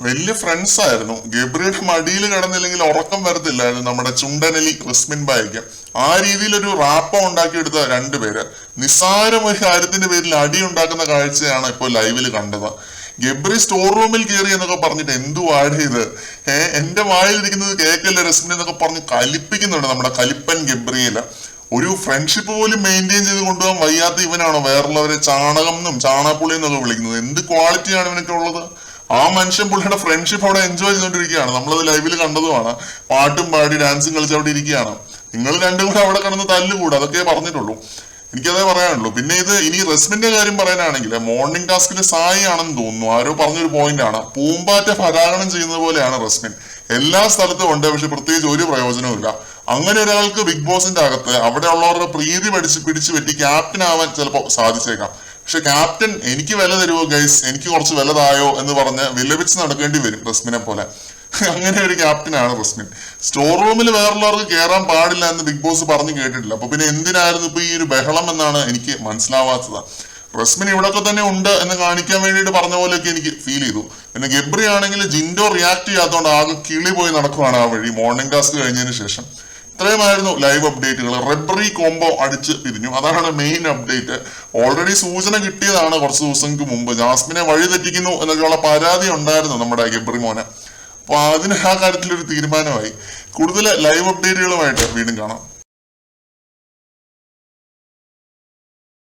വലിയ ഫ്രണ്ട്സ് ആയിരുന്നു. ഗബ്രിയുടെ മടിയിൽ കിടന്നില്ലെങ്കിൽ ഉറക്കം വരത്തില്ലായിരുന്നു നമ്മുടെ ചുണ്ടനലി റസ്മിൻ ബായിക്ക്. ആ രീതിയിൽ ഒരു റാപ്പ ഉണ്ടാക്കിയെടുത്ത രണ്ടുപേര് നിസ്സാരം ഒരു കാര്യത്തിന്റെ പേരിൽ അടി ഉണ്ടാക്കുന്ന കാഴ്ചയാണ് ഇപ്പോൾ ലൈവിൽ കണ്ടത്. ഗബ്രി സ്റ്റോർ റൂമിൽ കയറി എന്നൊക്കെ പറഞ്ഞിട്ട് എന്തു ആഡ് ചെയ്ത് എന്റെ വായിലിരിക്കുന്നത് കേക്കല്ലേ റസ്മിൻ എന്നൊക്കെ പറഞ്ഞ് കലിപ്പിക്കുന്നുണ്ട് നമ്മുടെ കലിപ്പൻ ഗബ്രിയില്. ഒരു ഫ്രണ്ട്ഷിപ്പ് പോലും മെയിൻറ്റെയിൻ ചെയ്ത് കൊണ്ടുപോകാൻ വയ്യാത്ത ഇവനാണോ വേറുള്ളവരെ ചാണകം എന്നും ചാണകപ്പുള്ളി എന്നൊക്കെ വിളിക്കുന്നത്? എന്ത് ക്വാളിറ്റിയാണ് ഇവനൊക്കെ ഉള്ളത്? ആ മനുഷ്യൻ പുള്ളിയുടെ ഫ്രണ്ട്ഷിപ്പ് അവിടെ എൻജോയ് ചെയ്തുകൊണ്ടിരിക്കുകയാണ്. നമ്മളത് ലൈവിൽ കണ്ടതുമാണ്. പാട്ടും പാടി ഡാൻസും കളിച്ച് അവിടെ ഇരിക്കുകയാണ്. നിങ്ങൾ രണ്ടും കൂടെ അവിടെ കിടന്ന് തല്ലുകൂടാ, അതൊക്കെ പറഞ്ഞിട്ടുള്ളൂ. എനിക്കതേ പറയാനുള്ളൂ. പിന്നെ ഇത് ഇനി റസ്മിന്റെ കാര്യം പറയാനാണെങ്കിൽ മോർണിംഗ് ടാസ്കിൽ സായി ആണെന്ന് തോന്നുന്നു, ആരോ പറഞ്ഞൊരു പോയിന്റ് ആണ്, പൂമ്പാറ്റ പരാഗണം ചെയ്യുന്നത് പോലെയാണ് റസ്മിൻ. എല്ലാ സ്ഥലത്തും ഉണ്ട്, പക്ഷെ പ്രത്യേകിച്ച് ഒരു പ്രയോജനവും ഇല്ല. അങ്ങനെ ഒരാൾക്ക് ബിഗ് ബോസിന്റെ അകത്ത് അവിടെ ഉള്ളവരുടെ പ്രീതി പിടിച്ചു പറ്റി ക്യാപ്റ്റൻ ആവാൻ ചിലപ്പോൾ സാധിച്ചേക്കാം. പക്ഷെ ക്യാപ്റ്റൻ എനിക്ക് വില തരുമോ ഗൈസ്, എനിക്ക് കുറച്ച് വിലതായോ എന്ന് പറഞ്ഞ് വിലപിച്ച് നടക്കേണ്ടി വരും റസ്മിനെ പോലെ. അങ്ങനെ ഒരു ക്യാപ്റ്റനാണ് റസ്മിൻ. സ്റ്റോർ റൂമിൽ വേറുള്ളവർക്ക് കയറാൻ പാടില്ല എന്ന് ബിഗ് ബോസ് പറഞ്ഞു കേട്ടിട്ടില്ല. അപ്പൊ പിന്നെ എന്തിനായിരുന്നു ഇപ്പൊ ഈ ഒരു ബഹളം എന്നാണ് എനിക്ക് മനസ്സിലാവാത്തത്. റസ്മിൻ ഇവിടൊക്കെ തന്നെ ഉണ്ട് എന്ന് കാണിക്കാൻ വേണ്ടിയിട്ട് പറഞ്ഞ പോലെയൊക്കെ എനിക്ക് ഫീൽ ചെയ്തു. പിന്നെ ഗബ്രി ആണെങ്കിൽ ജിൻഡോ റിയാക്ട് ചെയ്യാത്തതുകൊണ്ട് ആകെ കിളി പോയി നടക്കുവാണ് ആ വഴി മോർണിംഗ് ടാസ്ക് കഴിഞ്ഞതിന് ശേഷം. ഇത്രയുമായിരുന്നു ലൈവ് അപ്ഡേറ്റുകൾ. റെബ്രി കോംബോ അടിച്ച് പിരിഞ്ഞു, അതാണ് മെയിൻ അപ്ഡേറ്റ്. ഓൾറെഡി സൂചന കിട്ടിയതാണ് കുറച്ച് ദിവസങ്ങൾക്ക് മുമ്പ്, ജാസ്മിനെ വഴി തെറ്റിക്കുന്നു എന്നൊക്കെയുള്ള പരാതി ഉണ്ടായിരുന്നു നമ്മുടെ ഗബ്രി മോനെ. അപ്പൊ അതിന് ആ കാര്യത്തിലൊരു തീരുമാനമായി. കൂടുതൽ ലൈവ് അപ്ഡേറ്റുകളുമായിട്ട് വീണ്ടും കാണാം.